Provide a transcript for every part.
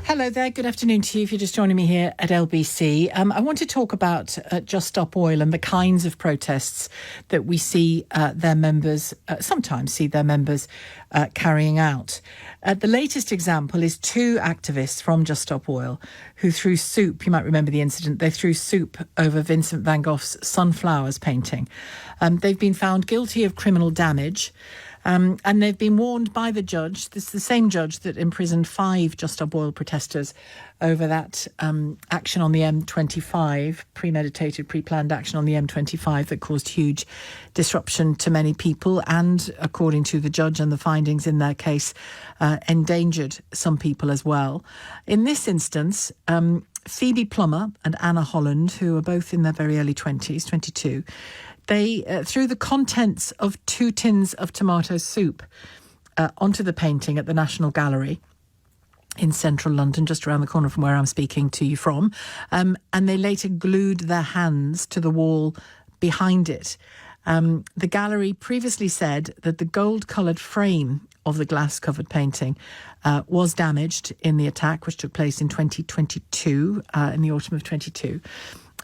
Hello there, good afternoon to you if you're just joining me here at LBC. I want to talk about Just Stop Oil and the kinds of protests that we see their members, sometimes see their members carrying out. The latest example is two activists from Just Stop Oil who threw soup, you might remember the incident, they threw soup over Vincent van Gogh's Sunflowers painting. They've been found guilty of criminal damage. And they've been warned by the judge, this is the same judge that imprisoned 5 Just Stop Oil protesters over that action on the M25, premeditated, pre-planned action on the M25 that caused huge disruption to many people and, according to the judge and the findings in their case, endangered some people as well. In this instance, Phoebe Plummer and Anna Holland, who are both in their very early 20s, 22, they threw the contents of 2 tins of tomato soup onto the painting at the National Gallery in central London, just around the corner from where I'm speaking to you from. And they later glued their hands to the wall behind it. The gallery previously said that the gold-coloured frame of the glass-covered painting was damaged in the attack, which took place in 2022, in the autumn of 22.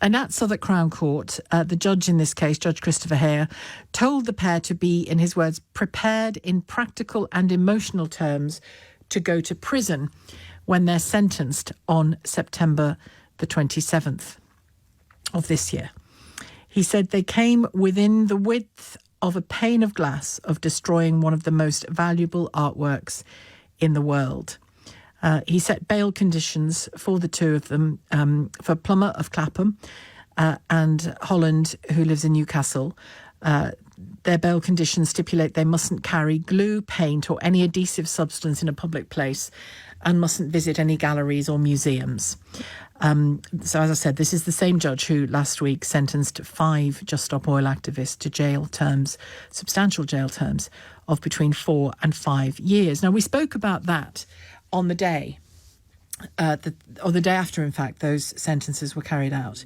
And at Southwark Crown Court, the judge in this case, Judge Christopher Hare, told the pair to be, in his words, prepared in practical and emotional terms to go to prison when they're sentenced on September the 27th of this year. He said they came within the width of a pane of glass of destroying one of the most valuable artworks in the world. He set bail conditions for the two of them, for Plummer of Clapham and Holland, who lives in Newcastle. Their bail conditions stipulate they mustn't carry glue, paint or any adhesive substance in a public place and mustn't visit any galleries or museums. So, as I said, this is the same judge who last week sentenced 5 Just Stop Oil activists to jail terms, substantial jail terms of between 4 and 5 years. Now, we spoke about that on the day, or the day after, in fact, those sentences were carried out.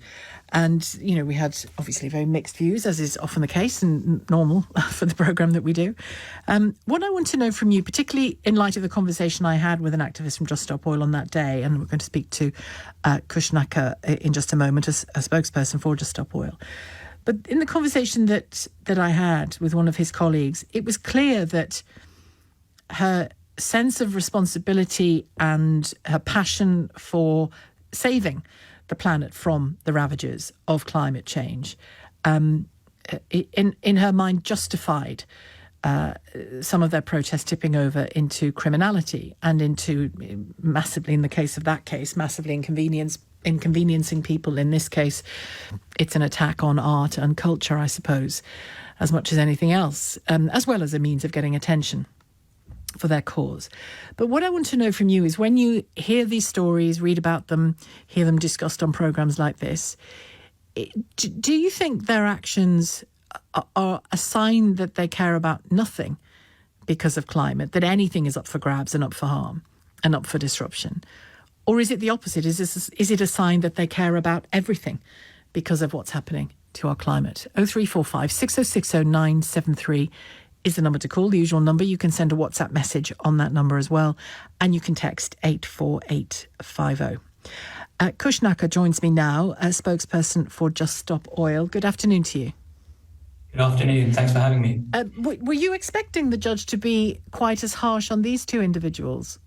And, you know, we had obviously very mixed views, as is often the case and normal for the programme that we do. What I want to know from you, particularly in light of the conversation I had with an activist from Just Stop Oil on that day, and we're going to speak to Kush in just a moment as a spokesperson for Just Stop Oil. But in the conversation that I had with one of his colleagues, it was clear that her sense of responsibility and her passion for saving the planet from the ravages of climate change, in her mind justified some of their protests tipping over into criminality and into massively, in the case of that case, massively inconveniencing people. In this case, it's an attack on art and culture, I suppose, as much as anything else, as well as a means of getting attention for their cause. But what I want to know from you is, when you hear these stories, read about them, hear them discussed on programmes like this, do you think their actions are a sign that they care about nothing because of climate, that anything is up for grabs and up for harm and up for disruption? Or is it the opposite? Is it a sign that they care about everything because of what's happening to our climate? 0345 6060 973 is the number to call, the usual number. You can send a WhatsApp message on that number as well, and you can text 84850. Kush joins me now, a spokesperson for Just Stop Oil. Good afternoon to you. Good afternoon. Thanks for having me. Were you expecting the judge to be quite as harsh on these two individuals?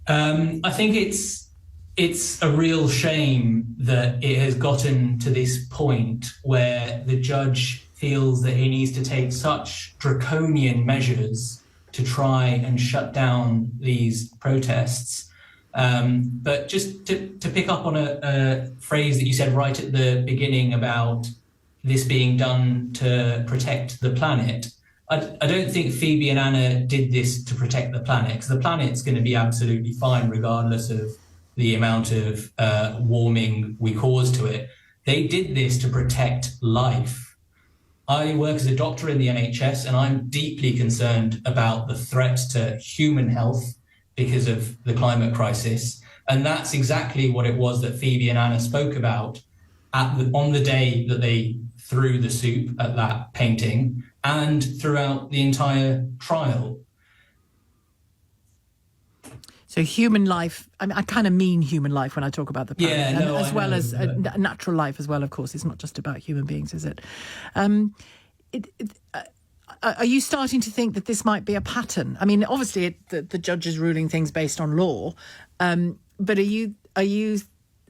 I think it's a real shame that it has gotten to this point where the judge feels that he needs to take such draconian measures to try and shut down these protests. But just to pick up on a phrase that you said right at the beginning about this being done to protect the planet, I don't think Phoebe and Anna did this to protect the planet, because the planet's going to be absolutely fine regardless of the amount of warming we cause to it. They did this to protect life. I work as a doctor in the NHS, and I'm deeply concerned about the threat to human health because of the climate crisis. And that's exactly what it was that Phoebe and Anna spoke about on the day that they threw the soup at that painting and throughout the entire trial. So human life, I mean, I kind of mean human life when I talk about the planet, as well as natural life as well, of course. It's not just about human beings, is it? Are you starting to think that this might be a pattern? I mean, obviously the judge is ruling things based on law, but are you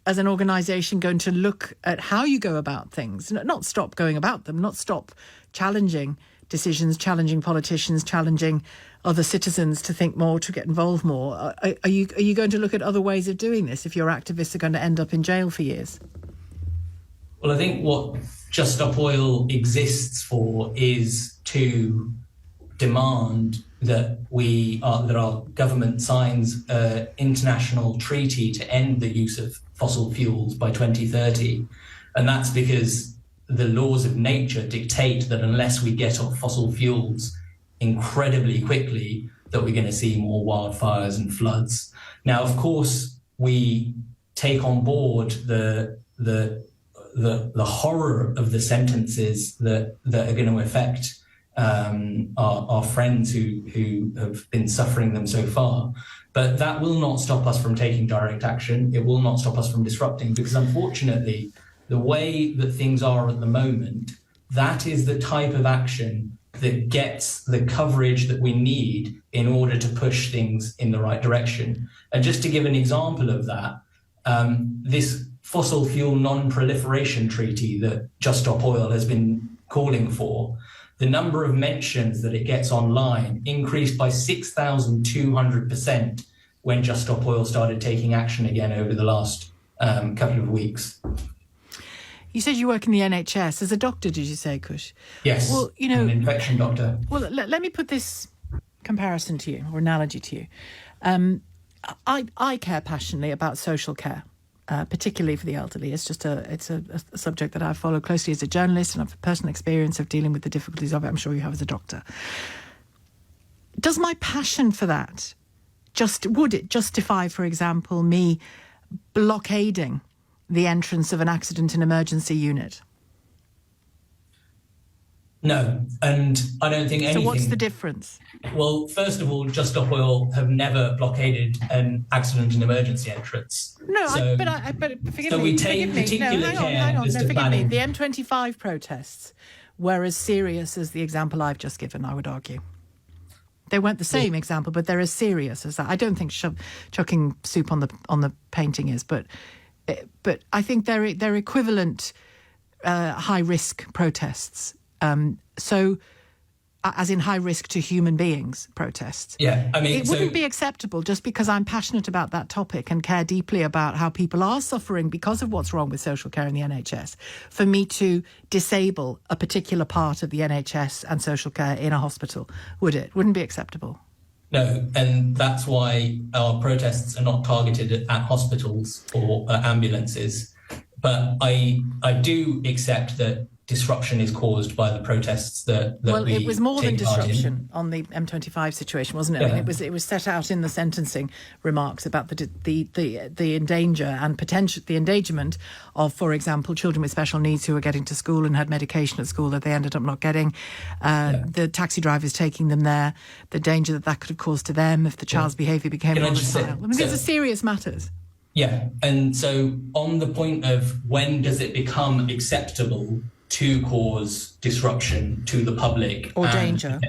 as an organisation going to look at how you go about things, not stop going about them, not stop challenging decisions, challenging politicians, challenging other citizens to think more, to get involved more? Are you going to look at other ways of doing this if your activists are going to end up in jail for years? Well, I think what Just Stop Oil exists for is to demand that our government signs an international treaty to end the use of fossil fuels by 2030. And that's because the laws of nature dictate that unless we get off fossil fuels incredibly quickly, that we're going to see more wildfires and floods. Now, of course, we take on board the horror of the sentences that are going to affect our friends who have been suffering them so far. But that will not stop us from taking direct action. It will not stop us from disrupting, because unfortunately, the way that things are at the moment, that is the type of action that gets the coverage that we need in order to push things in the right direction. And just to give an example of that, this fossil fuel non-proliferation treaty that Just Stop Oil has been calling for, the number of mentions that it gets online increased by 6,200% when Just Stop Oil started taking action again over the last couple of weeks. You said you work in the NHS. As a doctor, did you say, Kush? Yes, well, I'm an infection doctor. Well, let me put this comparison to you, or analogy to you. I care passionately about social care. Particularly for the elderly. It's a subject that I've followed closely as a journalist, and I've personal experience of dealing with the difficulties of it. I'm sure you have as a doctor. Does my passion for that would it justify, for example, me blockading the entrance of an accident and emergency unit? No, and I don't think anything... So what's the difference? Well, first of all, Just Stop Oil have never blockaded an accident and emergency entrance. No, but forgive me. So we take particular care as to planning. The M25 protests were as serious as the example I've just given, I would argue. They weren't the same example, but they're as serious as that. I don't think chucking soup on the painting is, but I think they're equivalent high risk protests. So, as in high risk to human beings protests. Yeah, I mean, it wouldn't be acceptable just because I'm passionate about that topic and care deeply about how people are suffering because of what's wrong with social care in the NHS, for me to disable a particular part of the NHS and social care in a hospital, would it? Wouldn't be acceptable. No, and that's why our protests are not targeted at hospitals or ambulances. But I do accept that disruption is caused by the protests that we it was more than take part in. disruption on the M25 situation, wasn't it? Yeah. I mean, it was set out in the sentencing remarks about the endanger and potential the endangerment of, for example, children with special needs who were getting to school and had medication at school that they ended up not getting. The taxi drivers taking them there, the danger that could have caused to them if the child's behaviour became volatile. I mean, these are serious matters. Yeah, and so on the point of when does it become acceptable to cause disruption to the public or danger?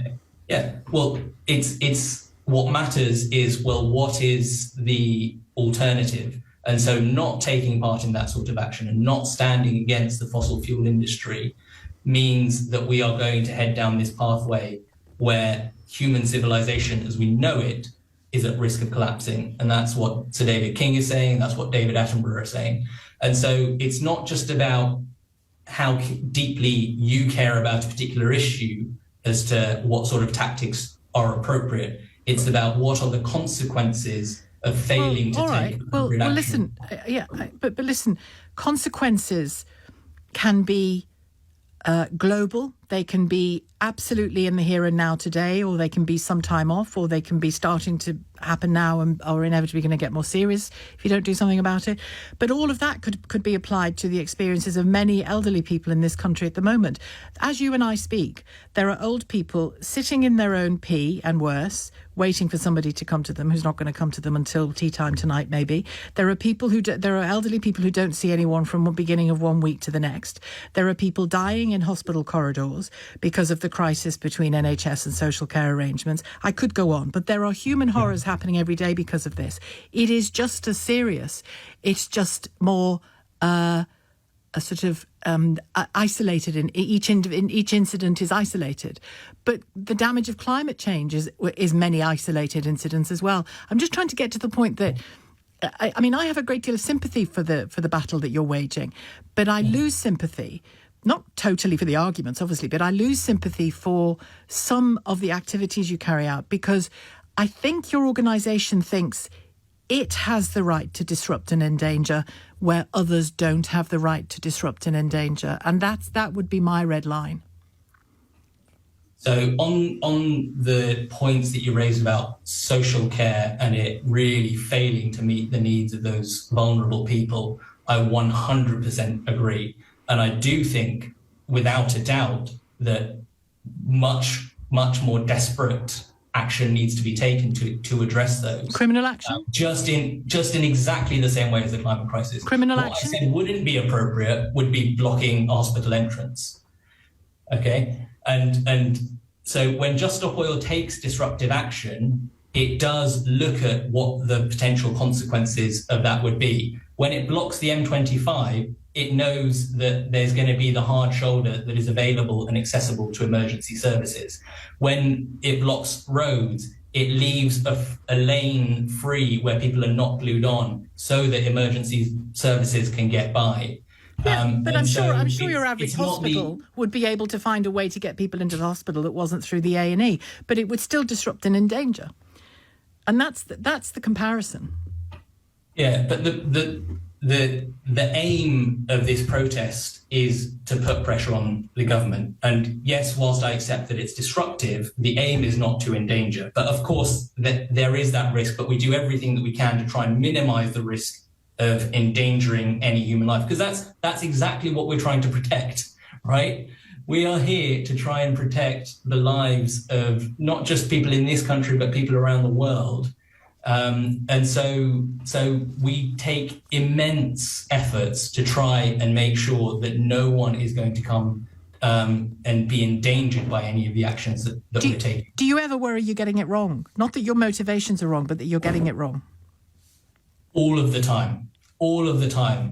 Yeah, well, it's what matters is, well, what is the alternative? And so not taking part in that sort of action and not standing against the fossil fuel industry means that we are going to head down this pathway where human civilization as we know it is at risk of collapsing. And that's what Sir David King is saying. That's what David Attenborough is saying. And so it's not just about how deeply you care about a particular issue as to what sort of tactics are appropriate. It's about what are the consequences of failing to take appropriate action. But listen, consequences can be global, They can be absolutely in the here and now today, or they can be some time off, or they can be starting to happen now and are inevitably going to get more serious if you don't do something about it. But all of that could be applied to the experiences of many elderly people in this country at the moment. As you and I speak, there are old people sitting in their own pee and worse, waiting for somebody to come to them who's not going to come to them until tea time tonight, maybe. There are elderly people who don't see anyone from the beginning of one week to the next. There are people dying in hospital corridors because of the crisis between NHS and social care arrangements. I could go on, but there are human horrors happening every day because of this. It is just as serious. It's just more a sort of isolated. In each incident is isolated, but the damage of climate change is many isolated incidents as well. I'm just trying to get to the point that I mean, I have a great deal of sympathy for the battle that you're waging, but I lose sympathy. Not totally for the arguments, obviously, but I lose sympathy for some of the activities you carry out, because I think your organisation thinks it has the right to disrupt and endanger where others don't have the right to disrupt and endanger. And that would be my red line. So on the points that you raised about social care and it really failing to meet the needs of those vulnerable people, I 100% agree. And I do think, without a doubt, that much more desperate action needs to be taken to address those. Criminal action? Just in exactly the same way as the climate crisis. Criminal what action? I said wouldn't be appropriate would be blocking a hospital entrance. Okay? And so when Just Stop Oil takes disruptive action, it does look at what the potential consequences of that would be. When it blocks the M25, it knows that there's going to be the hard shoulder that is available and accessible to emergency services. When it blocks roads, it leaves a lane free where people are not glued on so that emergency services can get by. Yeah, but I'm sure your average hospital would be able to find a way to get people into the hospital that wasn't through the A&E, but it would still disrupt and endanger. And that's the comparison. Yeah, but the aim of this protest is to put pressure on the government. And yes, whilst I accept that it's disruptive, the aim is not to endanger. But of course, there is that risk, but we do everything that we can to try and minimise the risk of endangering any human life, because that's exactly what we're trying to protect, right? We are here to try and protect the lives of not just people in this country, but people around the world. And so we take immense efforts to try and make sure that no one is going to come and be endangered by any of the actions that we're taking. Do you ever worry you're getting it wrong? Not that your motivations are wrong, but that you're getting it wrong. All of the time,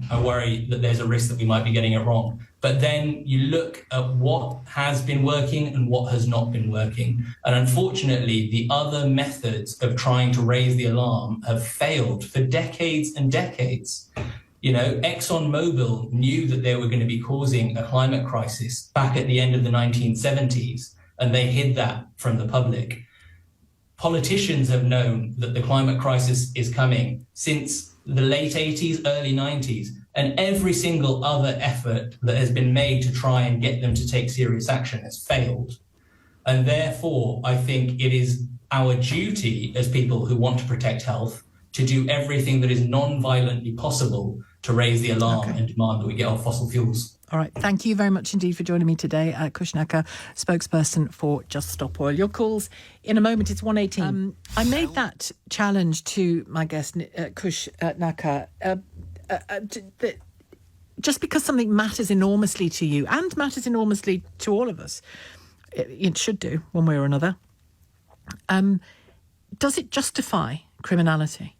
I worry that there's a risk that we might be getting it wrong. But then you look at what has been working and what has not been working. And unfortunately, the other methods of trying to raise the alarm have failed for decades and decades. You know, ExxonMobil knew that they were going to be causing a climate crisis back at the end of the 1970s, and they hid that from the public. Politicians have known that the climate crisis is coming since the late 80s, early 90s, and every single other effort that has been made to try and get them to take serious action has failed. And therefore, I think it is our duty as people who want to protect health to do everything that is non-violently possible to raise the alarm and demand that we get off fossil fuels. All right. Thank you very much indeed for joining me today. Kush, spokesperson for Just Stop Oil. Your calls in a moment. It's 1:18. I made that challenge to my guest, Kush, just because something matters enormously to you and matters enormously to all of us, it should do one way or another. Does it justify criminality?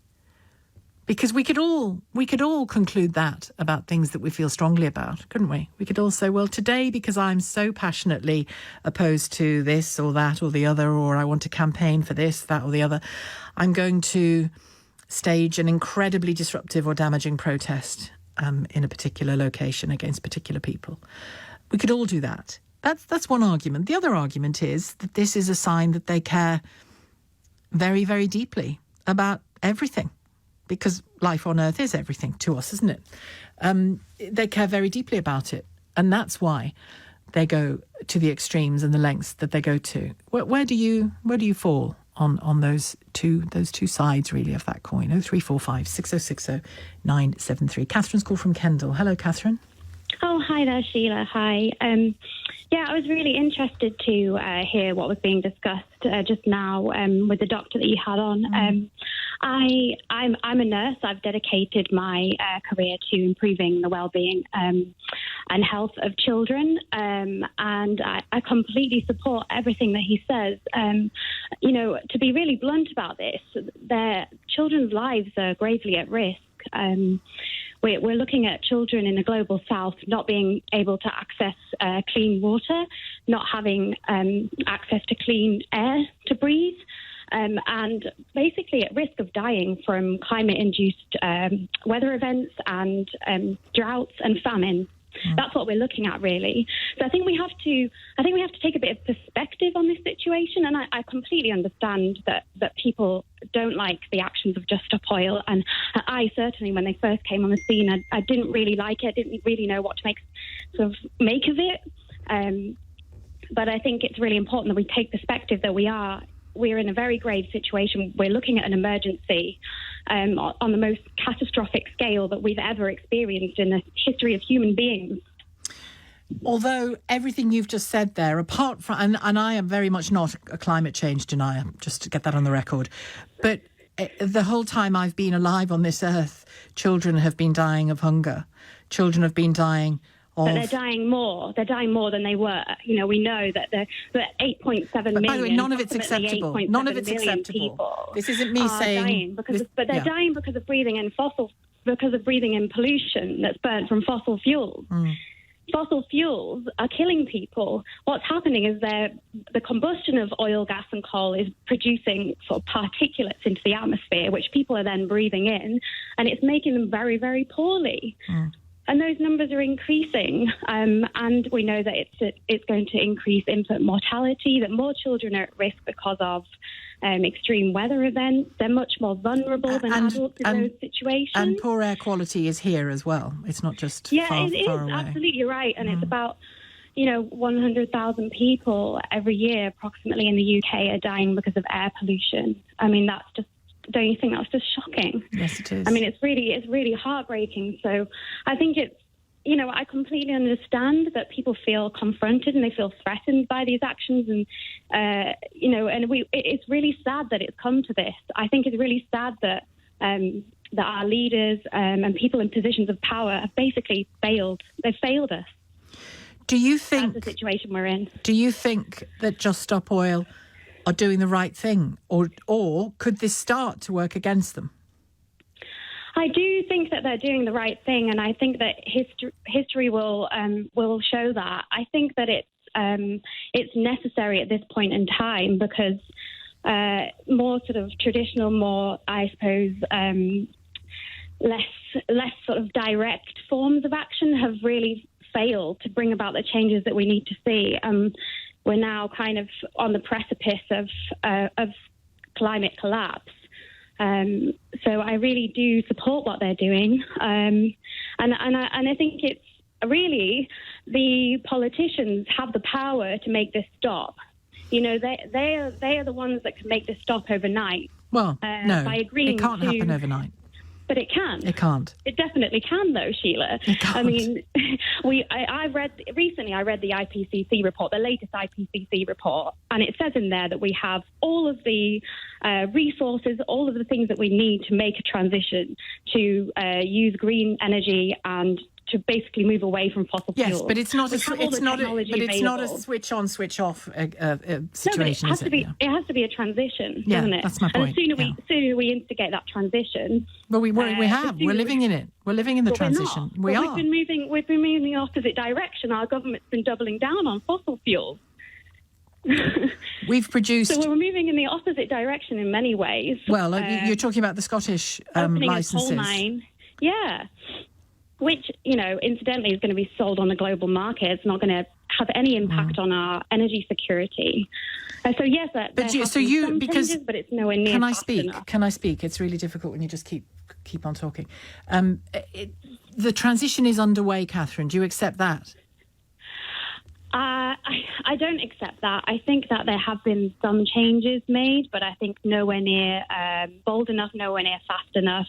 Because we could all conclude that about things that we feel strongly about, couldn't we? We could all say, well, today, because I'm so passionately opposed to this or that or the other, or I want to campaign for this, that or the other, I'm going to stage an incredibly disruptive or damaging protest in a particular location against particular people. We could all do that. That's one argument. The other argument is that this is a sign that they care very, very deeply about everything. Because life on Earth is everything to us, isn't it? They care very deeply about it. And that's why they go to the extremes and the lengths that they go to. Where do you fall on those two sides really of that coin? 0345 6060 973. Catherine's call from Kendal. Hello, Catherine. Oh, hi there, Sheila. Hi. Yeah, I was really interested to hear what was being discussed just now with the doctor that you had on. I'm a nurse. I've dedicated my career to improving the well-being and health of children, and I completely support everything that he says. To be really blunt about this, their children's lives are gravely at risk. We're looking at children in the global south not being able to access clean water, not having access to clean air to breathe, and basically at risk of dying from climate-induced weather events and droughts and famine. That's what we're looking at, really. So I think we have to take a bit of perspective on this situation, and I completely understand that people don't like the actions of Just Stop Oil, and I certainly, when they first came on the scene, I didn't really like it, didn't really know what to make of it. But I think it's really important that we take perspective that we're in a very grave situation. We're looking at an emergency on the most catastrophic scale that we've ever experienced in the history of human beings. Although everything you've just said there, apart from, and I am very much not a climate change denier, just to get that on the record, but the whole time I've been alive on this earth, children have been dying of hunger. Children have been dying of... But they're dying more. They're dying more than they were. We know that the 8.7 million... By the way, none of it's acceptable. None of it's acceptable. This isn't me saying... But they're dying because of breathing in pollution that's burnt from fossil fuels. Fossil fuels are killing people. What's happening is the combustion of oil, gas and coal is producing sort of particulates into the atmosphere, which people are then breathing in, and it's making them very, very poorly. And those numbers are increasing, and we know that it's going to increase infant mortality, that more children are at risk because of extreme weather events. They're much more vulnerable than adults in those situations. And poor air quality is here as well. It's not just far away. Absolutely right. And it's about 100,000 people every year approximately in the UK are dying because of air pollution. I mean, don't you think that's just shocking? Yes, it is. I mean, it's really heartbreaking. So I think it's, I completely understand that people feel confronted and they feel threatened by these actions. And, it's really sad that it's come to this. I think it's really sad that our leaders and people in positions of power have basically failed. They've failed us. Do you think... That's the situation we're in. Do you think that Just Stop Oil are doing the right thing, or could this start to work against them? I do think that they're doing the right thing, and I think that history will show that. I think that it's necessary at this point in time because more sort of traditional, more I suppose less sort of direct forms of action have really failed to bring about the changes that we need to see. We're now kind of on the precipice of climate collapse. So I really do support what they're doing. And I think it's really the politicians have the power to make this stop. They are the ones that can make this stop overnight. Well, no, by agreeing it can't happen overnight. But it can. It can't. It definitely can, though, Sheila. It can't. I mean, I read the IPCC report, the latest IPCC report, and it says in there that we have all of the resources, all of the things that we need to make a transition to use green energy and to basically move away from fossil fuels. Yes, but it's not a switch on, switch off situation. No, but it has to be a transition, doesn't it? That's my point. And the sooner we instigate that transition. Well, we have. We're living in it. We're living in the transition. We are. We've been moving in the opposite direction. Our government's been doubling down on fossil fuels. We've produced... So we're moving in the opposite direction in many ways. Well, you're talking about the Scottish licences. A coal mine. Yeah. Which, incidentally is going to be sold on the global market. It's not going to have any impact on our energy security. So yes, there have been some changes, but it's nowhere near fast enough. Can I speak? It's really difficult when you just keep on talking. The transition is underway, Catherine. Do you accept that? I don't accept that. I think that there have been some changes made, but I think nowhere near bold enough, nowhere near fast enough.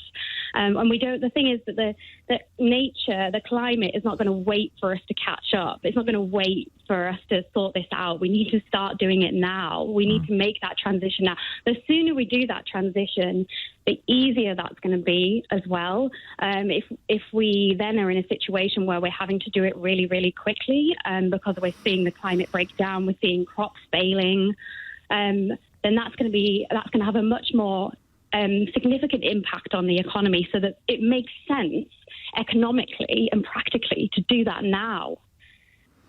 And we don't. The thing is that the nature, the climate, is not going to wait for us to catch up. It's not going to wait for us to sort this out. We need to start doing it now. We need to make that transition now. The sooner we do that transition, the easier that's going to be as well. If we then are in a situation where we're having to do it really, really quickly, because we're seeing the climate break down, we're seeing crops failing, then that's going to have a much more significant impact on the economy, so that it makes sense economically and practically to do that now.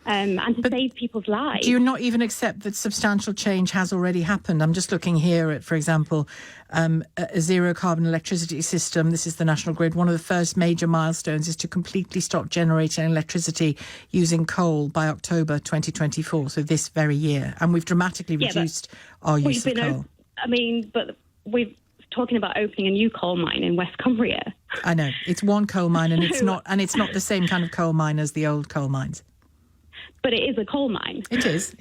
And to save people's lives. Do you not even accept that substantial change has already happened? I'm just looking here at, for example, a zero-carbon electricity system. This is the National Grid. One of the first major milestones is to completely stop generating electricity using coal by October 2024, so this very year. And we've dramatically reduced our use of coal. But we're talking about opening a new coal mine in West Cumbria. I know. It's one coal mine, and it's not the same kind of coal mine as the old coal mines. But it is a coal mine. It is.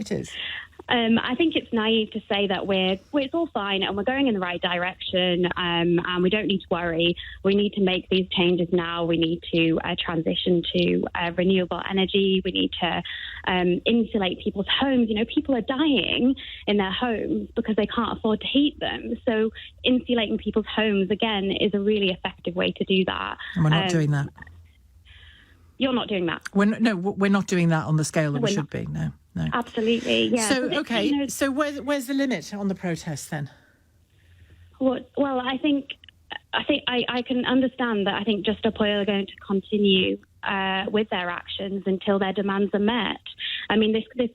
I think it's naive to say that it's all fine and we're going in the right direction, and we don't need to worry. We need to make these changes now. We need to transition to renewable energy. We need to insulate people's homes. You know, people are dying in their homes because they can't afford to heat them. So insulating people's homes, again, is a really effective way to do that. And we're not doing that. You're not doing that. We're not doing that on the scale that we should be. No. Absolutely, yeah. So, okay. So where's the limit on the protest then? Well, I think I can understand that. I think Just Stop Oil are going to continue with their actions until their demands are met. I mean, this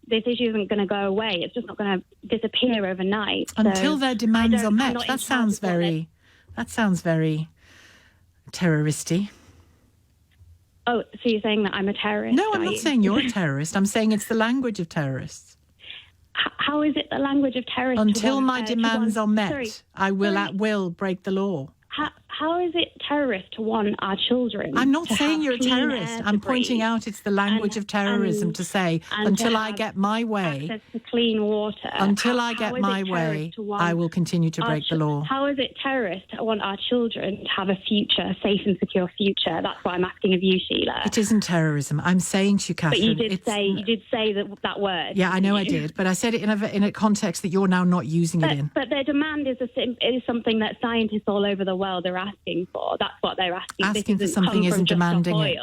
issue isn't going to go away. It's just not going to disappear overnight. Until their demands are met. That sounds very terroristy. Oh, so you're saying that I'm a terrorist? No, I'm not saying you're a terrorist. I'm saying it's the language of terrorists. How is it the language of terrorists? Until my demands are met, I will at will break the law. How is it terrorist to want our children? I'm not saying you're a terrorist. I'm pointing out it's the language of terrorism to say, until I get my way, access to clean water. Until I get my way, I will continue to break the law. How is it terrorist to want our children to have a future, a safe and secure future? That's what I'm asking of you, Sheila. It isn't terrorism. I'm saying to you, Catherine. But you did say that word. Yeah, I know I did, but I said it in a context that you're now not using it in. But their demand is something that scientists all over the world are asking for. That's what they're asking. Asking for something isn't demanding it.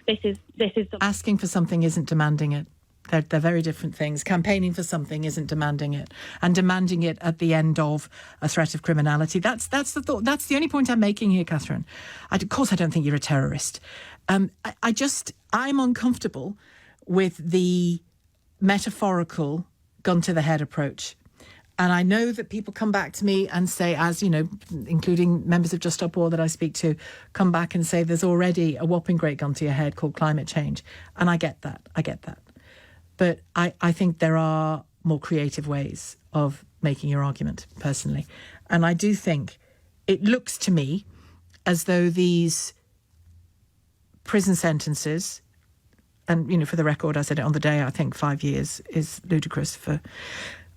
This is asking for something isn't demanding it. They're very different things. Campaigning for something isn't demanding it, and demanding it at the end of a threat of criminality. That's the thought. That's the only point I'm making here, Catherine. Of course, I don't think you're a terrorist. I'm uncomfortable with the metaphorical gun to the head approach. And I know that people come back to me and say, as you know, including members of Just Stop Oil that I speak to, come back and say there's already a whopping great gun to your head called climate change. And I get that. But I think there are more creative ways of making your argument, personally. And I do think it looks to me as though these prison sentences, and, you know, for the record, I said it on the day, I think 5 years is ludicrous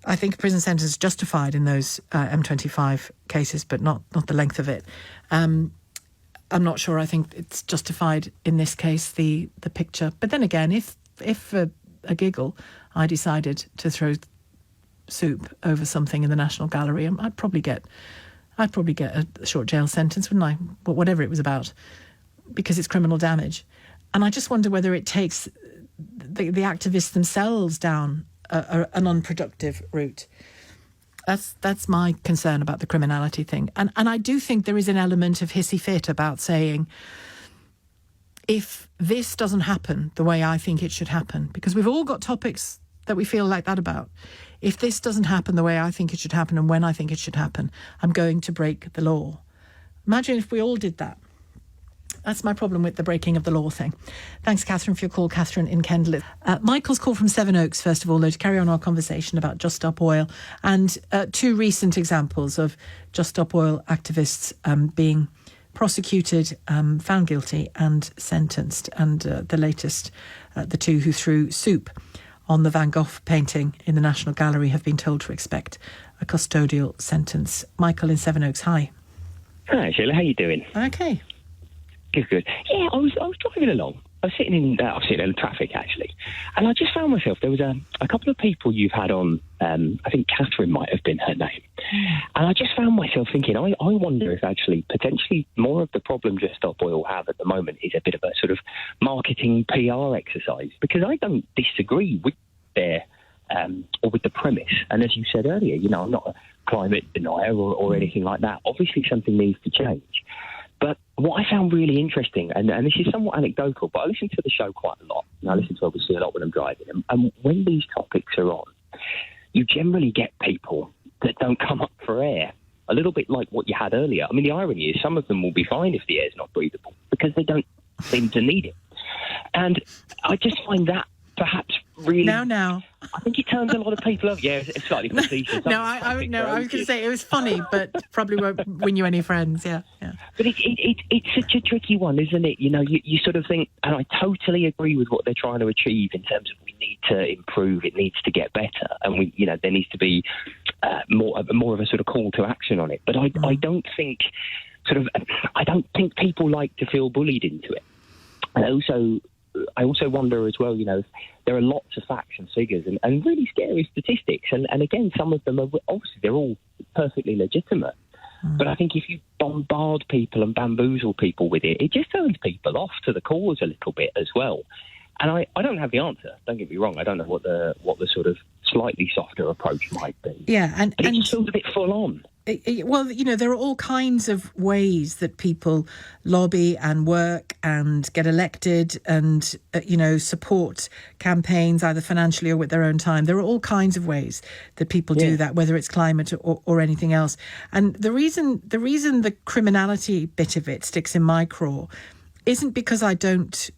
I think a prison sentence is justified in those M25 cases, but not the length of it. I'm not sure I think it's justified in this case, the picture. But then again, if for a giggle I decided to throw soup over something in the National Gallery, I'd probably get a short jail sentence, wouldn't I? But whatever it was about, because it's criminal damage. And I just wonder whether it takes the activists themselves down an unproductive route. That's my concern about the criminality thing. And I do think there is an element of hissy fit about saying, if this doesn't happen the way I think it should happen, because we've all got topics that we feel like that about. If this doesn't happen the way I think it should happen and when I think it should happen, I'm going to break the law. Imagine if we all did that. That's my problem with the breaking of the law thing. Thanks, Catherine, for your call. Catherine in Kendal. Michael's call from Sevenoaks, first of all, though, to carry on our conversation about Just Stop Oil and two recent examples of Just Stop Oil activists being prosecuted, found guilty and sentenced, and the latest, the two who threw soup on the Van Gogh painting in the National Gallery have been told to expect a custodial sentence. Michael in Sevenoaks, hi. Hi, Sheila. How you doing? Okay. Good. Yeah, I was driving along. I was sitting in the traffic, actually, and I just found myself, there was a couple of people you've had on, I think Catherine might have been her name, and I just found myself thinking, I wonder if actually potentially more of the problem Just Stop Oil have at the moment is a bit of a sort of marketing PR exercise, because I don't disagree with their or with the premise, and as you said earlier, I'm not a climate denier or anything like that. Obviously something needs to change. But what I found really interesting, and this is somewhat anecdotal, but I listen to the show quite a lot, and I listen to obviously a lot when I'm driving, and when these topics are on, you generally get people that don't come up for air, a little bit like what you had earlier. I mean, the irony is some of them will be fine if the air's not breathable, because they don't seem to need it. And I just find that perhaps really... Now. I think it turns a lot of people off. Yeah, it's slightly facetious. I was going to say it was funny, but probably won't win you any friends. Yeah. But it's such a tricky one, isn't it? You sort of think, and I totally agree with what they're trying to achieve in terms of we need to improve, it needs to get better, and there needs to be more of a sort of call to action on it. But I don't think people like to feel bullied into it. And I also wonder as well, there are lots of facts and figures and really scary statistics. And again, some of them are obviously they're all perfectly legitimate. But I think if you bombard people and bamboozle people with it, it just turns people off to the cause a little bit as well. And I don't have the answer. Don't get me wrong. I don't know what the sort of slightly softer approach might be. Yeah, and it just feels a bit full on. Well, there are all kinds of ways that people lobby and work and get elected and, support campaigns either financially or with their own time. There are all kinds of ways that people do that, whether it's climate or anything else. And the reason the criminality bit of it sticks in my craw isn't because I don't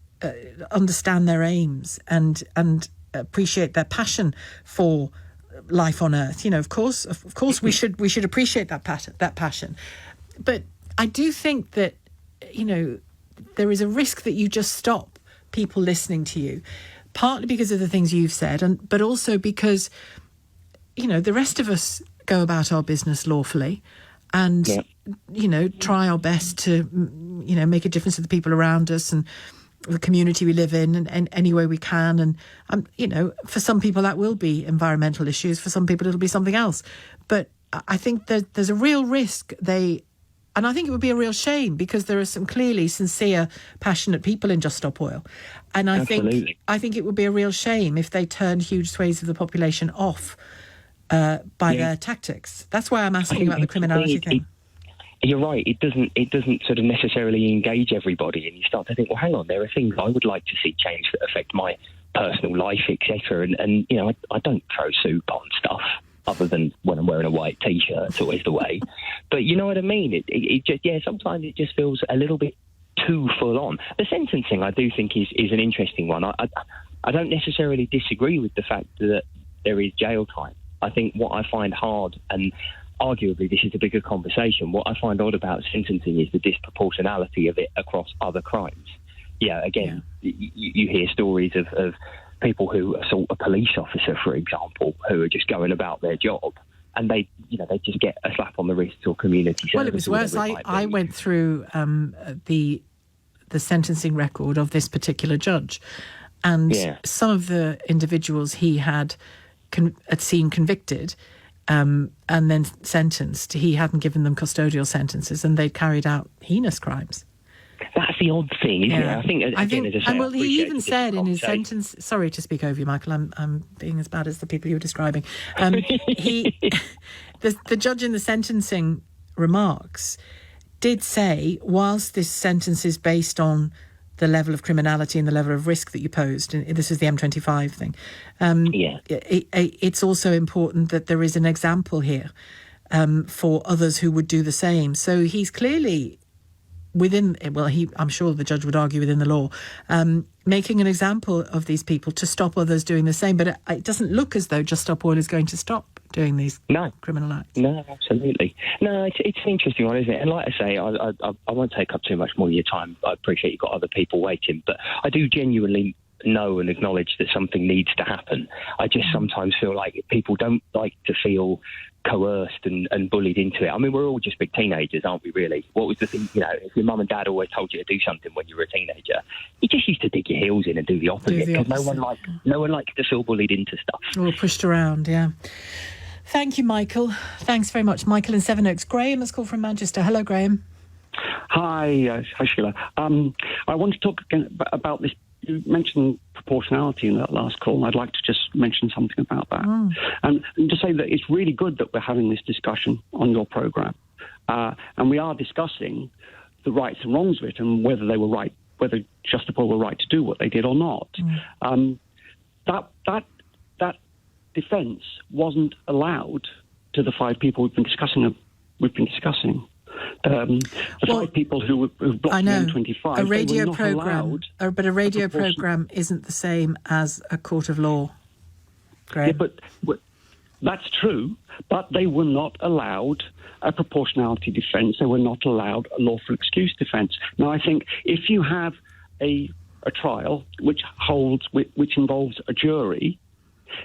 understand their aims and appreciate their passion for life on Earth. Of course, we should appreciate that passion. But I do think that there is a risk that you just stop people listening to you, partly because of the things you've said, but also because the rest of us go about our business lawfully, and try our best to make a difference to the people around us and the community we live in and any way we can. And, for some people that will be environmental issues. For some people it'll be something else. But I think that there's a real risk and I think it would be a real shame because there are some clearly sincere, passionate people in Just Stop Oil. And I think it would be a real shame if they turned huge swathes of the population off by their tactics. That's why I'm asking about the criminality thing. You're right. It doesn't sort of necessarily engage everybody, and you start to think, well, hang on, there are things I would like to see change that affect my personal life, etc. And I don't throw soup on stuff other than when I'm wearing a white T-shirt. It's always the way. But you know what I mean? It just sometimes it just feels a little bit too full on. The sentencing, I do think, is an interesting one. I don't necessarily disagree with the fact that there is jail time. I think what I find hard, and arguably this is a bigger conversation, what I find odd about sentencing is the disproportionality of it across other crimes. You hear stories of people who assault a police officer, for example, who are just going about their job, and they just get a slap on the wrist or community service. Well, it was worse. I went through the sentencing record of this particular judge, and some of the individuals he had seen convicted and then sentenced, he hadn't given them custodial sentences, and they'd carried out heinous crimes. That's the odd thing, isn't it? I think as I say, he even said in his sentence. Sorry to speak over you, Michael. I'm being as bad as the people you were describing. The judge in the sentencing remarks did say, whilst this sentence is based on the level of criminality and the level of risk that you posed, and this is the M25 thing, it's also important that there is an example here for others who would do the same. So he's clearly I'm sure the judge would argue within the law, making an example of these people to stop others doing the same. But it doesn't look as though Just Stop Oil is going to stop doing these criminal acts. No, absolutely. No, it's an interesting one, isn't it? And like I say, I won't take up too much more of your time. I appreciate you've got other people waiting, but I do genuinely know and acknowledge that something needs to happen. I just sometimes feel like people don't like to feel coerced and bullied into it. I mean, we're all just big teenagers, aren't we, really? What was the thing, if your mum and dad always told you to do something when you were a teenager, you just used to dig your heels in and do the opposite, because no one likes to feel bullied into stuff. Or pushed around, yeah. Thank you, Michael. Thanks very much. Michael in Sevenoaks. Graham has called from Manchester. Hello, Graham. Hi, Sheila. I want to talk again about this. You mentioned proportionality in that last call, and I'd like to just mention something about that. And to say that it's really good that we're having this discussion on your programme. And we are discussing the rights and wrongs of it and whether they were right, whether Justapol were right to do what they did or not. That defence wasn't allowed to the 5 people we've been discussing. The 5 people who blocked the M25. A radio programme, but a radio programme isn't the same as a court of law. Graham. Yeah, but that's true. But they were not allowed a proportionality defence. They were not allowed a lawful excuse defence. Now, I think if you have a trial which involves a jury,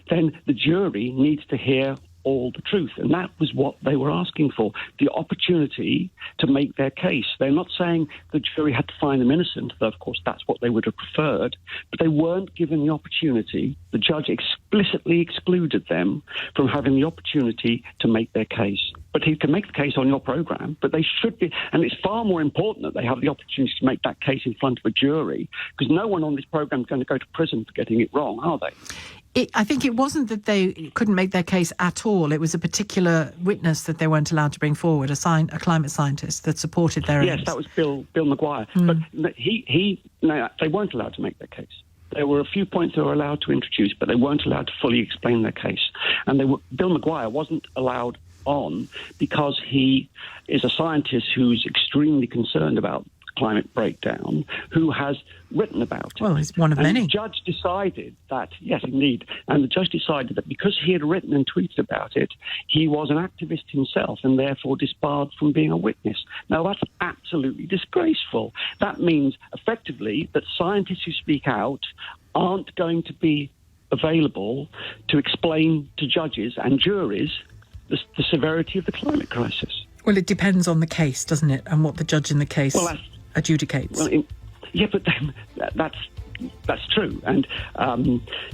then the jury needs to hear all the truth. And that was what they were asking for, the opportunity to make their case. They're not saying the jury had to find them innocent, though of course that's what they would have preferred, but they weren't given the opportunity. The judge explicitly excluded them from having the opportunity to make their case. But he can make the case on your programme, but they should be, and it's far more important that they have the opportunity to make that case in front of a jury, because no one on this programme is going to go to prison for getting it wrong, are they? I think it wasn't that they couldn't make their case at all. It was a particular witness that they weren't allowed to bring forward, a climate scientist that supported their aims. Yes, that was Bill Maguire. But they weren't allowed to make their case. There were a few points they were allowed to introduce, but they weren't allowed to fully explain their case. And Bill Maguire wasn't allowed on because he is a scientist who's extremely concerned about climate breakdown, who has written about it. Well, he's one of many. The judge decided that, yes, indeed, and the judge decided that because he had written and tweeted about it, he was an activist himself and therefore disbarred from being a witness. Now, that's absolutely disgraceful. That means, effectively, that scientists who speak out aren't going to be available to explain to judges and juries the severity of the climate crisis. Well, it depends on the case, doesn't it, and what the judge in the case adjudicates. Well, but then that's true. And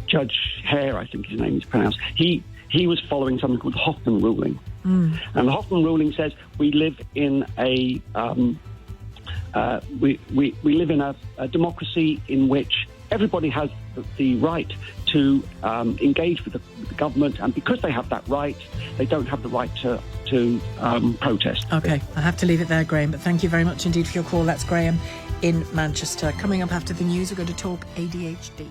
Judge Hare, I think his name is pronounced, he was following something called the Hoffman ruling. And the Hoffman ruling says we live in a a democracy in which everybody has the right to engage with the government, and because they have that right, they don't have the right to protest. OK, I have to leave it there, Graham, but thank you very much indeed for your call. That's Graham in Manchester. Coming up after the news, we're going to talk ADHD.